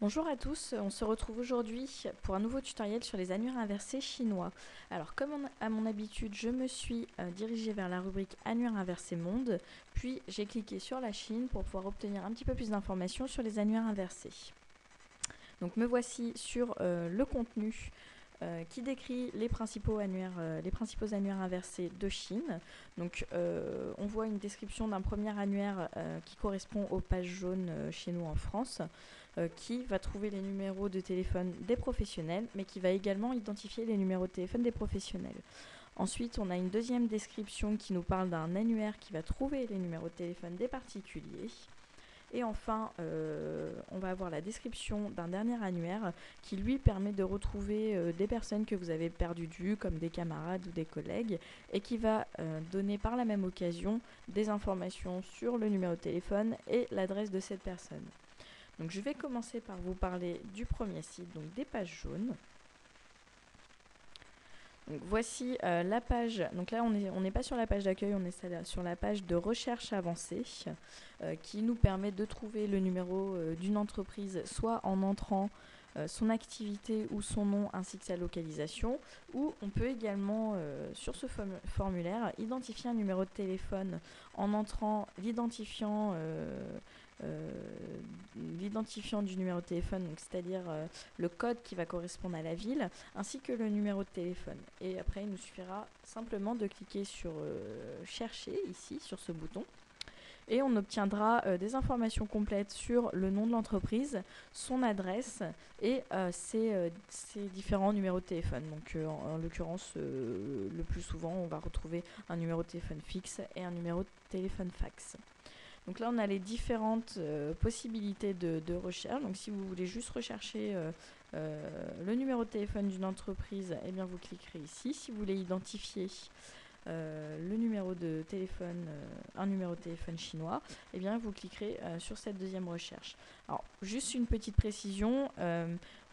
Bonjour à tous, on se retrouve aujourd'hui pour un nouveau tutoriel sur les annuaires inversés chinois. Alors comme à mon habitude, je me suis dirigée vers la rubrique annuaire inversé monde, puis j'ai cliqué sur la Chine pour pouvoir obtenir un petit peu plus d'informations sur les annuaires inversés. Donc me voici sur le contenu qui décrit les principaux annuaires inversés de Chine. Donc on voit une description d'un premier annuaire qui correspond aux pages jaunes chez nous en France, qui va trouver les numéros de téléphone des professionnels, mais qui va également identifier les numéros de téléphone des professionnels. Ensuite, on a une deuxième description qui nous parle d'un annuaire qui va trouver les numéros de téléphone des particuliers. Et enfin, on va avoir la description d'un dernier annuaire qui lui permet de retrouver des personnes que vous avez perdues de vue, comme des camarades ou des collègues, et qui va donner par la même occasion des informations sur le numéro de téléphone et l'adresse de cette personne. Donc je vais commencer par vous parler du premier site, donc des pages jaunes. Donc voici la page. Donc là, on n'est pas sur la page d'accueil, on est sur la page de recherche avancée qui nous permet de trouver le numéro d'une entreprise, soit en entrant son activité ou son nom ainsi que sa localisation, ou on peut également sur ce formulaire identifier un numéro de téléphone en entrant l'identifiant du numéro de téléphone, c'est-à-dire le code qui va correspondre à la ville, ainsi que le numéro de téléphone. Et après, il nous suffira simplement de cliquer sur chercher ici, sur ce bouton. Et on obtiendra des informations complètes sur le nom de l'entreprise, son adresse et ses différents numéros de téléphone. Donc en l'occurrence, le plus souvent, on va retrouver un numéro de téléphone fixe et un numéro de téléphone fax. Donc là, on a les différentes possibilités de recherche. Donc si vous voulez juste rechercher le numéro de téléphone d'une entreprise, eh bien vous cliquerez ici. Si vous voulez identifier le numéro de téléphone, un numéro de téléphone chinois, eh bien vous cliquerez sur cette deuxième recherche. Alors juste une petite précision,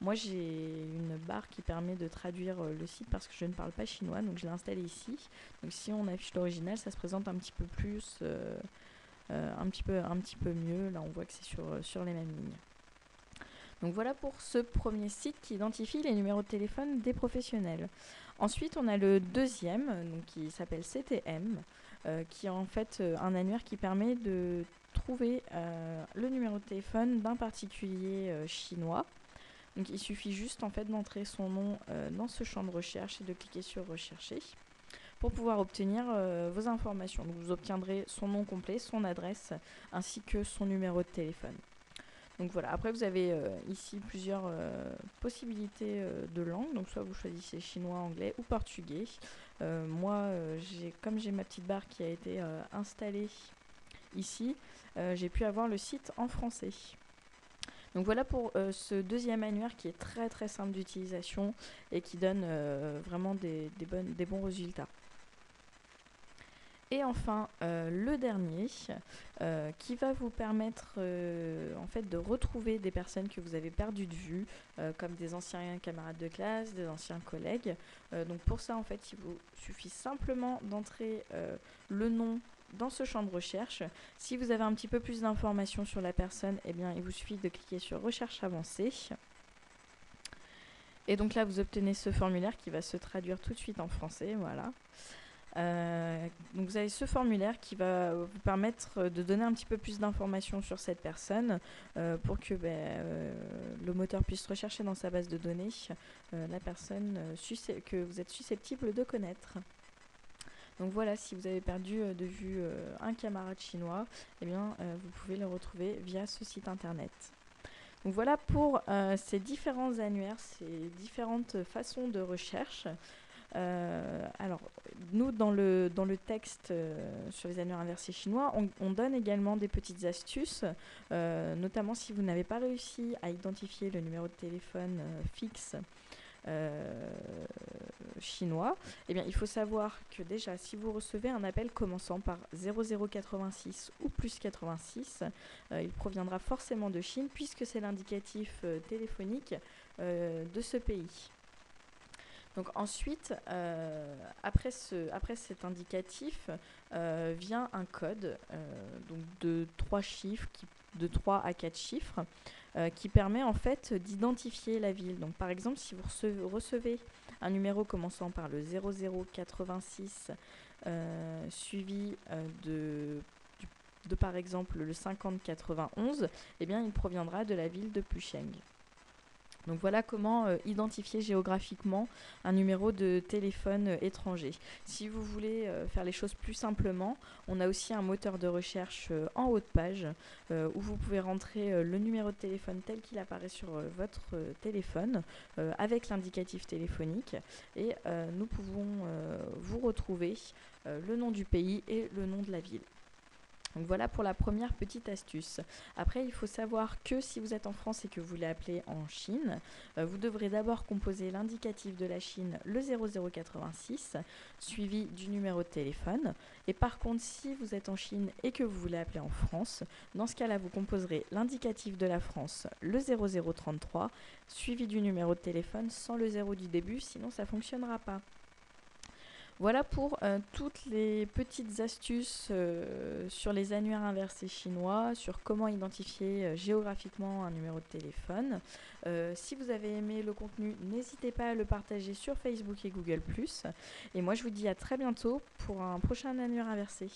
moi j'ai une barre qui permet de traduire le site parce que je ne parle pas chinois, donc je l'ai installé ici. Donc si on affiche l'original, ça se présente un petit peu plus, un petit peu mieux. Là on voit que c'est sur les mêmes lignes. Donc voilà pour ce premier site qui identifie les numéros de téléphone des professionnels. Ensuite, on a le deuxième, donc qui s'appelle CTM, qui est en fait un annuaire qui permet de trouver le numéro de téléphone d'un particulier chinois. Donc il suffit juste en fait d'entrer son nom dans ce champ de recherche et de cliquer sur rechercher pour pouvoir obtenir vos informations. Donc vous obtiendrez son nom complet, son adresse ainsi que son numéro de téléphone. Donc voilà, après vous avez ici plusieurs possibilités de langue, donc soit vous choisissez chinois, anglais ou portugais. Moi, comme j'ai ma petite barre qui a été installée ici, j'ai pu avoir le site en français. Donc voilà pour ce deuxième annuaire qui est très très simple d'utilisation et qui donne vraiment des bons résultats. Et enfin, le dernier, qui va vous permettre en fait de retrouver des personnes que vous avez perdues de vue, comme des anciens camarades de classe, des anciens collègues. Donc pour ça, en fait, il vous suffit simplement d'entrer le nom dans ce champ de recherche. Si vous avez un petit peu plus d'informations sur la personne, eh bien, il vous suffit de cliquer sur Recherche avancée. Et donc là, vous obtenez ce formulaire qui va se traduire tout de suite en français, voilà. Donc vous avez ce formulaire qui va vous permettre de donner un petit peu plus d'informations sur cette personne pour que le moteur puisse rechercher dans sa base de données la personne que vous êtes susceptible de connaître. Donc voilà, si vous avez perdu de vue un camarade chinois, eh bien, vous pouvez le retrouver via ce site internet. Donc voilà pour ces différents annuaires, ces différentes façons de recherche. Alors, nous, dans le texte sur les annuaires inversés chinois, on donne également des petites astuces, notamment si vous n'avez pas réussi à identifier le numéro de téléphone fixe chinois, eh bien, il faut savoir que déjà, si vous recevez un appel commençant par 0086 ou plus 86, il proviendra forcément de Chine, puisque c'est l'indicatif téléphonique de ce pays. Donc ensuite, après cet indicatif, vient un code donc de 3 chiffres, de 3 à 4 chiffres, qui permet en fait d'identifier la ville. Donc par exemple, si vous recevez un numéro commençant par le 0086 suivi de par exemple le 5091, eh bien il proviendra de la ville de Plucheng. Donc voilà comment identifier géographiquement un numéro de téléphone étranger. Si vous voulez faire les choses plus simplement, on a aussi un moteur de recherche en haut de page où vous pouvez rentrer le numéro de téléphone tel qu'il apparaît sur votre téléphone avec l'indicatif téléphonique et nous pouvons vous retrouver le nom du pays et le nom de la ville. Donc voilà pour la première petite astuce. Après, il faut savoir que si vous êtes en France et que vous voulez appeler en Chine, vous devrez d'abord composer l'indicatif de la Chine, le 0086, suivi du numéro de téléphone. Et par contre, si vous êtes en Chine et que vous voulez appeler en France, dans ce cas-là, vous composerez l'indicatif de la France, le 0033, suivi du numéro de téléphone sans le 0 du début, sinon ça ne fonctionnera pas. Voilà pour toutes les petites astuces sur les annuaires inversés chinois, sur comment identifier géographiquement un numéro de téléphone. Si vous avez aimé le contenu, n'hésitez pas à le partager sur Facebook et Google+. Et moi, je vous dis à très bientôt pour un prochain annuaire inversé.